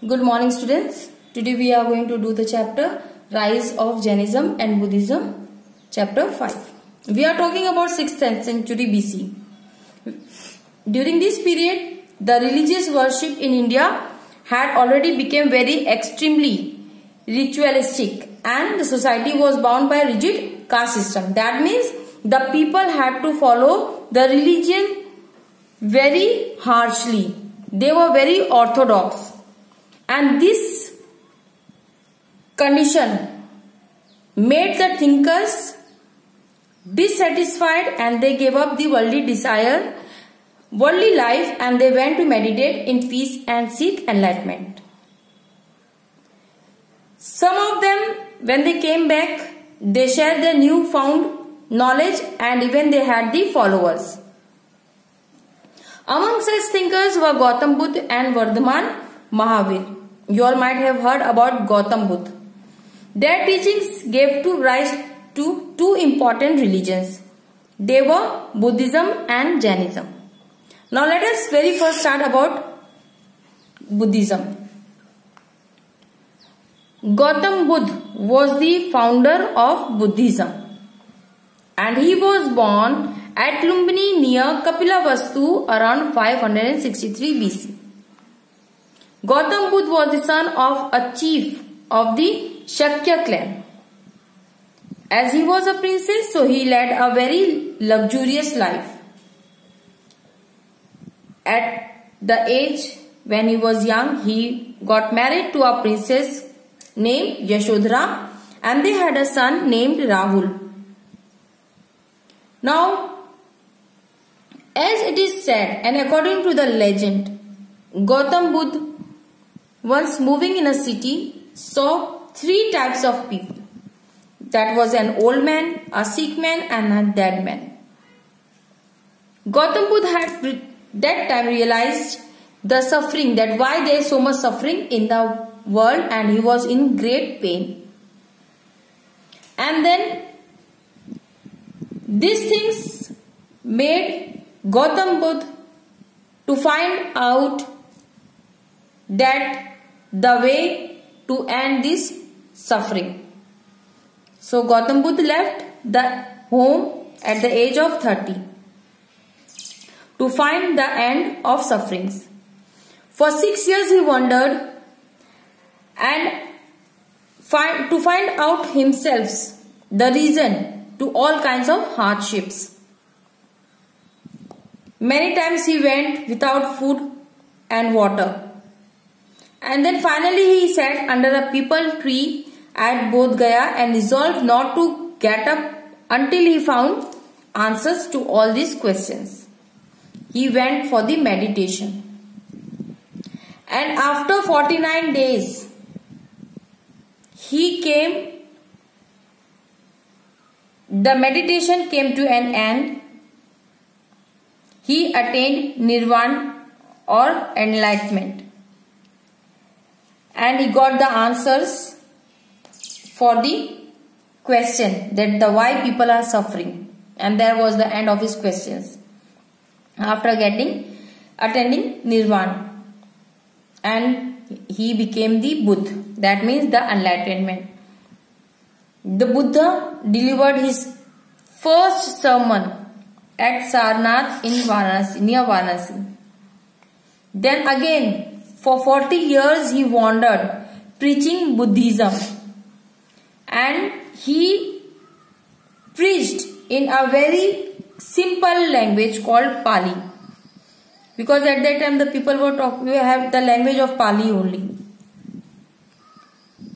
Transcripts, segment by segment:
Good morning, students. Today we are going to do the chapter Rise of Jainism and Buddhism, chapter 5. We are talking about 6th century BC. During this period, the religious worship in India had already become very extremely ritualistic, and the society was bound by a rigid caste system. That means the people had to follow the religion very harshly. They were very orthodox. And this condition made the thinkers dissatisfied, and they gave up the worldly life, and they went to meditate in peace and seek enlightenment. Some of them, when they came back, they shared their newfound knowledge, and even they had the followers. Among such thinkers were Gautam Buddha and Vardhaman Mahavir. You all might have heard about Gautam Buddha. Their teachings gave rise to two important religions. They were Buddhism and Jainism. Now let us very first start about Buddhism. Gautam Buddha was the founder of Buddhism, and he was born at Lumbini near Kapilavastu around 563 BC. Gautam Buddha was the son of a chief of the Shakya clan. As he was a princess, so he led a very luxurious life. At the age when he was young, he got married to a princess named Yashodhara, and they had a son named Rahul. Now, as it is said, and according to the legend, Gautam Buddha, once moving in a city, saw three types of people. That was an old man, a sick man, and a dead man. Gautam Buddha had that time realized the suffering, that why there is so much suffering in the world, and he was in great pain. And then these things made Gautam Buddha to find out that the way to end this suffering. So Gautam Buddha left the home at the age of 30 to find the end of sufferings. For 6 years he wandered and to find out himself the reason to all kinds of hardships. Many times he went without food and water. And then finally he sat under a peepal tree at Bodh Gaya and resolved not to get up until he found answers to all these questions. He went for the meditation. And after 49 days, the meditation came to an end. He attained nirvana or enlightenment. And he got the answers for the question that why people are suffering. And there was the end of his questions. After attaining nirvana. And he became the Buddha. That means the enlightenment. The Buddha delivered his first sermon at Sarnath in Varanasi, near Varanasi. Then again, for 40 years he wandered preaching Buddhism, and he preached in a very simple language called Pali, because at that time the people were talking, we have the language of Pali only.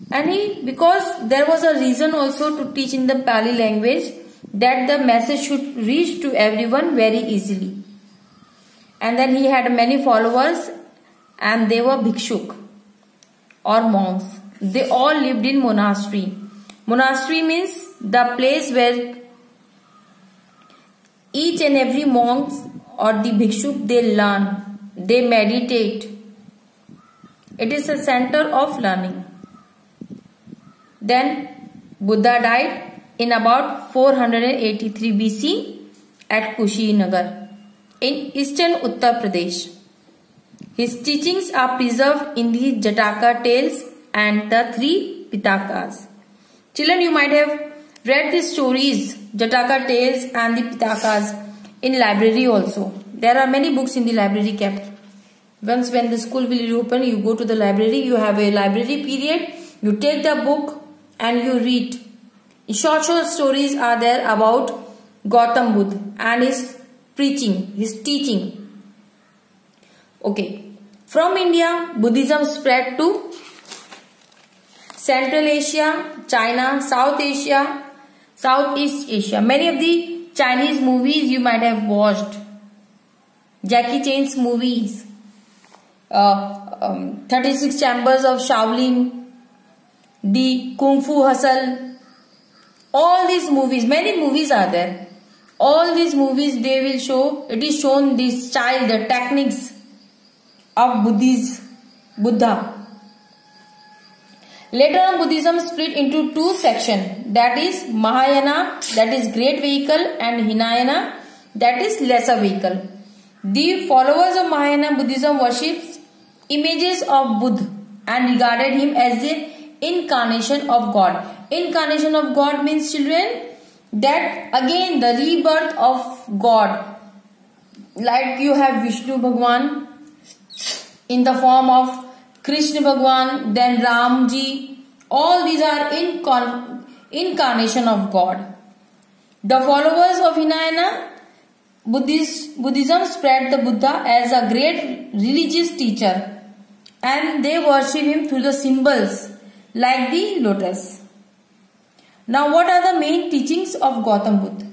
And because there was a reason also to teach in the Pali language, that the message should reach to everyone very easily. And then he had many followers, and they were bhikshuk or monks. They all lived in monastery. Monastery means the place where each and every monk or the bhikshuk, they learn, they meditate. It is a center of learning. Then Buddha died in about 483 BC at Kushinagar in eastern Uttar Pradesh. His teachings are preserved in the Jataka tales and the three Pitakas. Children, you might have read these stories, Jataka tales and the Pitakas, in library also. There are many books in the library kept. Once when the school will reopen, you go to the library, you have a library period, you take the book and you read. Short stories are there about Gautam Buddha and his preaching, his teaching. Okay. From India, Buddhism spread to Central Asia, China, South Asia, Southeast Asia. Many of the Chinese movies you might have watched. Jackie Chan's movies. 36 Chambers of Shaolin. The Kung Fu Hustle. All these movies, many movies are there. All these movies, they will show, it is shown the style, the techniques of Buddha. Later on, Buddhism split into two sections, that is Mahayana, that is great vehicle, and Hinayana, that is lesser vehicle. The followers of Mahayana Buddhism worships images of Buddha and regarded him as the incarnation of God. Incarnation of God means, children, that again the rebirth of God. Like you have Vishnu Bhagwan in the form of Krishna Bhagwan, then Ramji. All these are incarnation of God. The followers of Hinayana Buddhism spread the Buddha as a great religious teacher, and they worship him through the symbols like the lotus. Now, what are the main teachings of Gautam Buddha?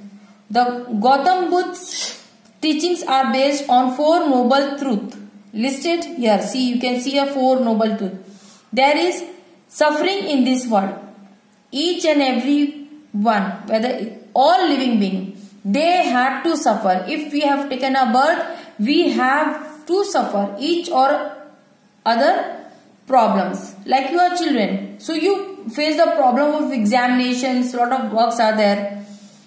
The Gautam Buddha's teachings are based on four noble truths listed here. See, you can see a four noble truth. There is suffering in this world. Each and every one, whether all living beings, they had to suffer. If we have taken a birth, we have to suffer each or other problems. Like your children. So you face the problem of examinations, lot of works are there.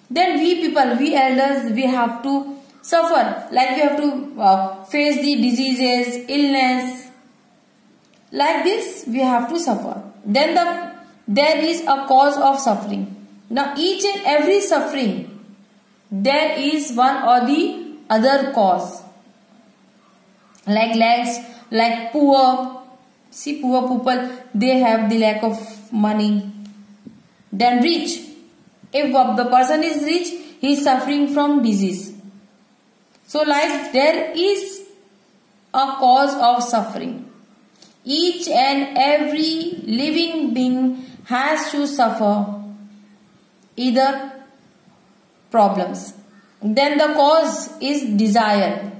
Then we people, we elders, we have to suffer. Like we have to face the diseases, illness. Like this, we have to suffer. Then there is a cause of suffering. Now each and every suffering, there is one or the other cause. Like less, like poor. See, poor people, they have the lack of money. Then rich. If the person is rich, he is suffering from disease. So like there is a cause of suffering. Each and every living being has to suffer either problems. Then the cause is desire.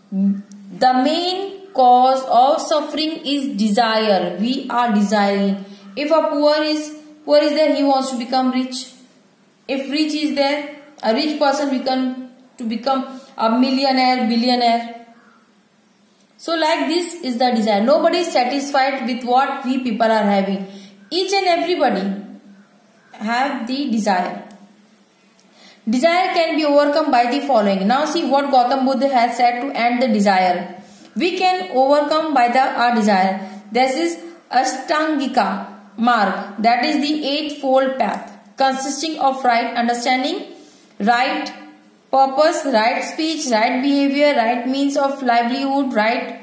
The main cause of suffering is desire. We are desiring. If a poor is there, he wants to become rich. If rich is there, a rich person to become a millionaire, billionaire. So like this is the desire. Nobody is satisfied with what we people are having. Each and everybody have the desire. Desire can be overcome by the following. Now see what Gautam Buddha has said to end the desire. We can overcome by our desire. This is Ashtangika Marg. That is the eightfold path consisting of right understanding, right purpose, right speech, right behavior, right means of livelihood, right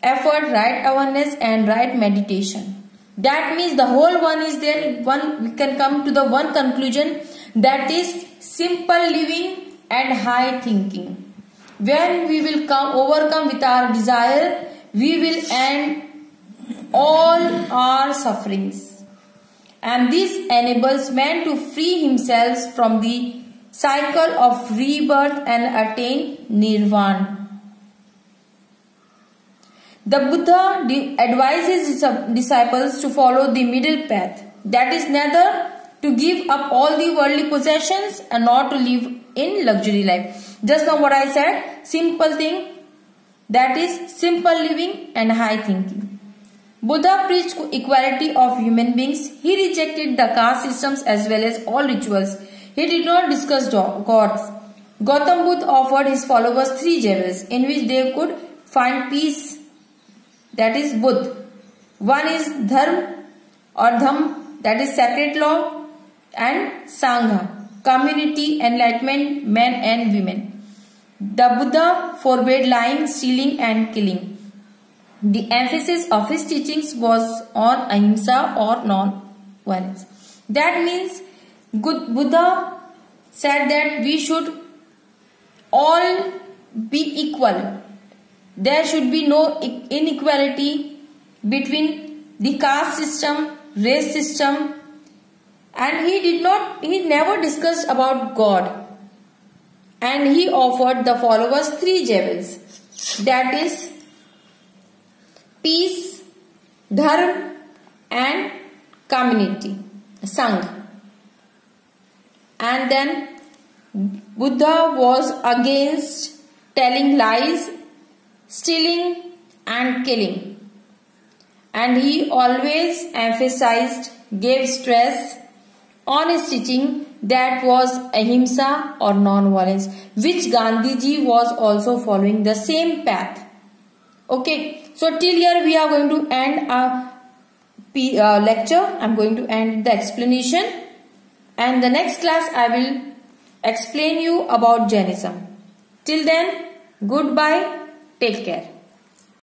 effort, right awareness, and right meditation. That means the whole one is there. We can come to the one conclusion, that is simple living and high thinking. When we will overcome with our desire, we will end all our sufferings. And this enables man to free himself from the cycle of rebirth and attain nirvana. The Buddha advises his disciples to follow the middle path. That is neither to give up all the worldly possessions and not to live in luxury life. Just now what I said, simple thing, that is simple living and high thinking. Buddha preached equality of human beings. He rejected the caste systems as well as all rituals. He did not discuss gods. Gautam Buddha offered his followers 3 jewels in which they could find peace that is Buddha. One is Dharma or Dham, that is sacred law, and Sangha, community, enlightenment, men and women. The Buddha forbade lying, stealing and killing. The emphasis of his teachings was on ahimsa or non-violence. That means Buddha said that we should all be equal. There should be no inequality between the caste system, race system, and he never discussed about God. And he offered the followers 3 jewels, that is peace, dharma and community, sangha. And then Buddha was against telling lies, stealing and killing. And he always emphasized, gave stress on his teaching that was ahimsa or non-violence, which Gandhiji was also following the same path. Okay, so till here we are going to end our lecture. I am going to end the explanation, and the next class I will explain you about Jainism. Till then, goodbye, take care.